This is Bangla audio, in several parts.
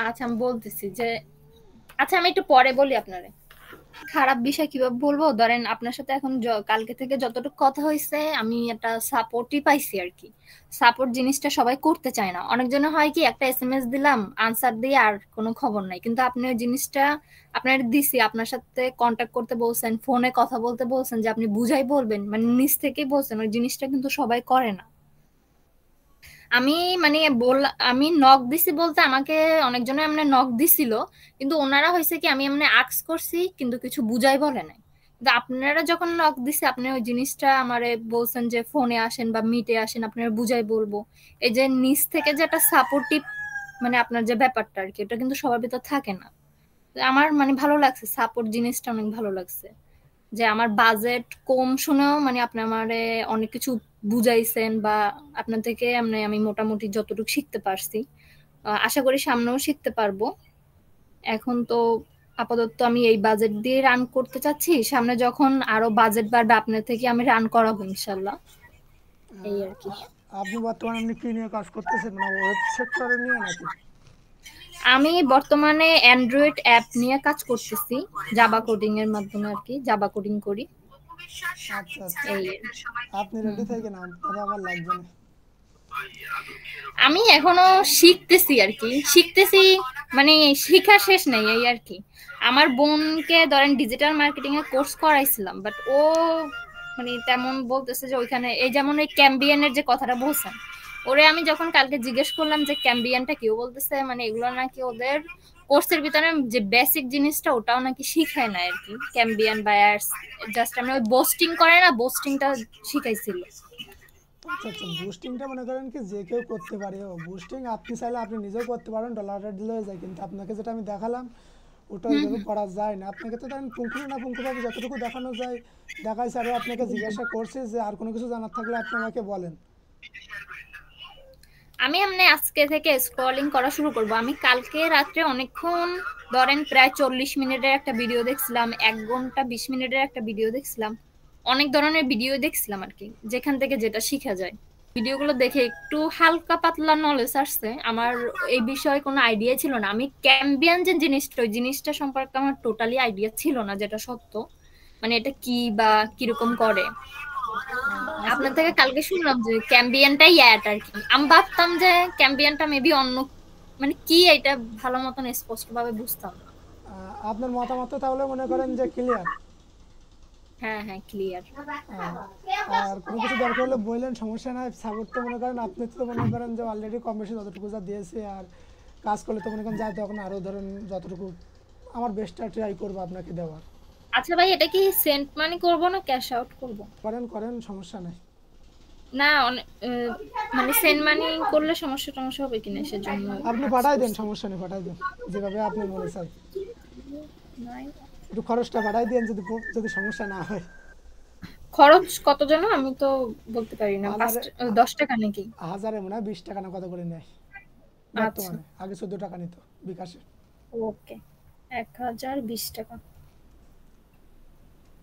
আচ্ছা আমি বলতেছি যে, আচ্ছা আমি একটু পরে বলি আপনারে। খারাপ বিষয় কিভাবে বলবো, ধরেন আপনার সাথে এখন কালকে থেকে যতটুকু কথা হয়েছে আমি একটা সাপোর্টই পাইছি আর কি। সাপোর্ট জিনিসটা সবাই করতে চায় না, অনেকজনে হয় কি একটা এসএমএস দিলাম আনসার দিয়ে আর কোনো খবর নাই, কিন্তু আপনি ওই জিনিসটা আপনার দিছি, আপনার সাথে কন্টাক্ট করতে বলছেন, ফোনে কথা বলতে বলছেন, যে আপনি বুঝাই বলবেন, মানে নিজ থেকেই বলছেন, ওই জিনিসটা কিন্তু সবাই করে না। আমি মানে আমি নক দিছি বলতে আমাকে অনেকজনে এমনি নক দিছিল, কিন্তু ওনারা হয়েছে কি আমি এমনি আক্স করছি কিন্তু কিছু বুঝাই বলে নাই। কিন্তু আপনারা যখন নক দিছে আপনি ওই জিনিসটা আমারে বলছেন যে ফোনে আসেন বা মিটে আসেন, আপনারা বুঝাই বলবো। এই যে নিচ থেকে যে একটা সাপোর্টিভ মানে আপনার যে ব্যাপারটা আর কি, এটা কিন্তু সবার ভিতর থাকে না। তো আমার মানে ভালো লাগছে, সাপোর্ট জিনিসটা অনেক ভালো লাগছে। যে আমার বাজেট কম শুনেও মানে আপনি আমারে অনেক কিছু বুঝাইছেন, বা আপনার থেকে আমি মোটামুটি যতটুকু শিখতে পারছি, আশা করি সামনেও শিখতে পারবো। এখন তো আপাতত আমি এই বাজেট দিয়ে রান করতে চাচ্ছি, সামনে যখন আরো বাজেট বাড়বে আপনার থেকে আমি রান করাবো ইনশাল্লাহ। এই আর কি। আপনি বর্তমানে আপনি কি নিয়ে কাজ করতেছেন, মানে ওয়েব সেক্টরে নিয়ে নাকি? আমি বর্তমানে অ্যান্ড্রয়েড অ্যাপ নিয়ে কাজ করতেছি, জাভা কোডিং এর মাধ্যমে আর কি, জাভা কোডিং করি। আচ্ছা আচ্ছা, এই আপনি হুম রেডি হুম। থাকেন, আপনারা আমার লাগবে না। আমি এখনো শিখতেছি আর কি, শিখতেছি, মানে শিখা শেষ নেই এই আর কি। আমার বোনকে ধরেন ডিজিটাল মার্কেটিং এর কোর্স করাইছিলাম, বাট ও মানে তেমন বলতেছে যে ওইখানে এই যেমন এই ক্যাম্বিয়ানের যে কথাটা বলছেন, ওরে আমি যখন কালকে জিজ্ঞেস করলাম যে ক্যাম্বিয়ানটা কি, ও বলতেছে মানে এগুলো নাকি ওদের কোর্সের ভিতরে যে বেসিক জিনিসটা ওটাও নাকি শিখায় না আর কি। ক্যাম্বিয়ান বায়ার্স জাস্ট আমি ওই বোস্টিং করে না, বোস্টিংটা শিখাইছিল। আচ্ছা আচ্ছা, বুস্টিংটা মনে করেন কি যে কেউ করতে পারে। ও বুস্টিং আপনি চাইলে আপনি নিজেও করতে পারেন, ডলার রেট দিলেও যায়, কিন্তু আপনাকে যেটা আমি দেখালাম ওটা হুম ওইভাবে হুম। করা যায় না। আপনাকে তো ধরেন পুঙ্খানু না পুঙ্খভাবে যতটুকু দেখানো যায় দেখাইছে। আরও আপনাকে জিজ্ঞাসা করছে যে আর কোনো কিছু জানার থাকলে আপনি আমাকে বলেন। আমি এমনি আজকে থেকে স্ক্রলিং করা শুরু করব। আমি কালকে রাত্রে অনেকক্ষণ, ধরেন প্রায় 40 মিনিটের একটা ভিডিও দেখছিলাম, 1 ঘন্টা 20 মিনিটের একটা ভিডিও দেখছিলাম, অনেক ধরনের ভিডিও দেখছিলাম আর কি, যেখান থেকে যেটা শিখা যায়। ভিডিওগুলো দেখে একটু হালকা পাতলা নলেজ আসছে আমার। এই বিষয়ে কোনো আইডিয়া ছিল না, আমি ক্যাম্বিয়ান যে জিনিসটা ওই জিনিসটা সম্পর্কে আমার টোটালি আইডিয়া ছিল না, যেটা সত্য। মানে এটা কি বা কিরকম করে, আসলে আপনার থেকে কালকে শুনলাম যে ক্যাম্বিয়ানটাই অ্যাড আর কি। আমি ভাবতাম যে ক্যাম্বিয়ানটা মেবি অন্য, মানে কি এটা ভালো মতন স্পষ্ট ভাবে বুঝতাম না। আপনার মতামত তাহলে মনে করেন যে ক্লিয়ার। হ্যাঁ হ্যাঁ ক্লিয়ার। আর কোনো কিছু দরকার হলে বললেন, সমস্যা নাই। সাপোর্ট তো মনে করেন আপনি তো মনে করেন যে অলরেডি কম বেশি যতটুকু যা দিয়েছে, আর কাজ করলে তো মনে করেন যা তখন আরও ধরেন যতটুকু আমার বেস্টটা ট্রাই করবো আপনাকে দেওয়ার। আচ্ছা ভাই, এটা কি সেন্ট মানি করব না ক্যাশ আউট করব? করেন করেন, সমস্যা নাই। না মানে সেন্ট মানি করলে সমস্যা টমস্যা হবে কিনা সেজন্য আপনি আক্স পাঠাই দেন, করছি। সমস্যা নেই, পাঠাই দেন যেভাবে আপনার মনে চাই। নাই। একটু খরচটা পাঠাই দেন, যদি যদি সমস্যা না হয়। খরচ কত যেন আমি তো বলতে পারি না, হাজারে 10 টাকা নাকি? হাজারে মনে হয় 20 টাকা না কত করে নেয় আচ্ছা বর্তমানে, আগে 14 টাকা নিত বিকাশে। ওকে, 1020 টাকা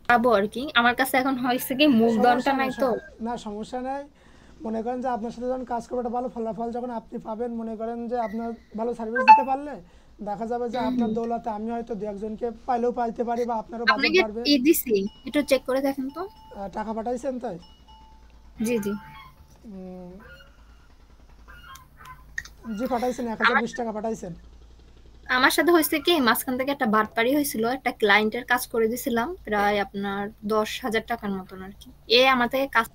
পাবো আর কি। আমার কাছে এখন হয়েছে কি মূলধনটা সমস্যা নাই নেই, তো। না সমস্যা নেই। মনে করেন যে আপনার সাথে যখন কাজ করবে একটা ভালো ফলাফল যখন আপনি পাবেন, মনে করেন যে আপনার ভালো সার্ভিস দিতে পারলে দেখা যাবে যে হুম আপনার হুম। দৌলতে আমি হয়তো দু একজনকে পাইলেও পাইতে পারি, বা আপনারও বাজেট আপনাকে বাড়বে। দিছি, একটু চেক করে দেখেন তো। টাকা পাঠাইছেন তাই? জি জি। উম, জি পাঠাইছেন, 1020 টাকা পাঠাইছেন। আমার সাথে হয়েছে কি মাঝখান থেকে একটা বাটপারি হয়েছিল, একটা ক্লায়েন্টের কাজ করে দিয়েছিলাম প্রায় আপনার 10,000 টাকার মতন আর কি। এ আমার থেকে কাজ।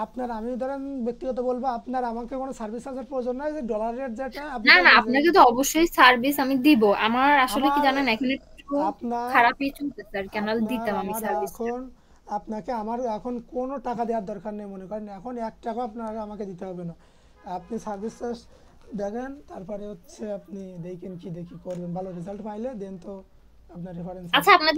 আপনার আমি ধরেন ব্যক্তিগত বলবো, আপনার আমাকে কোনো সার্ভিস চার্জের প্রয়োজন নাই। যে ডলার রেট যেটা আপনি না না, চাইলে যে আপনাকে তো অবশ্যই সার্ভিস আমি দিব। আমার আসলে কি আমার জানেন এখন একটু আপনার খারাপই চলতেছে আর কি, নাহলে আপনার দিতাম আমি আমার সার্ভিসটা। এখন আপনাকে আমার এখন কোনো টাকা দেওয়ার দরকার নেই, মনে করেন এখন 1 টাকা আপনার আমাকে দিতে হবে না। আপনি সার্ভিস চার্জ দেখেন, তারপরে হচ্ছে আপনি দেখেন কি দেখি করবেন, ভালো রেজাল্ট পাইলে দেন তো আপনার রেফারেন্স আচ্ছা আছে। আপনাদের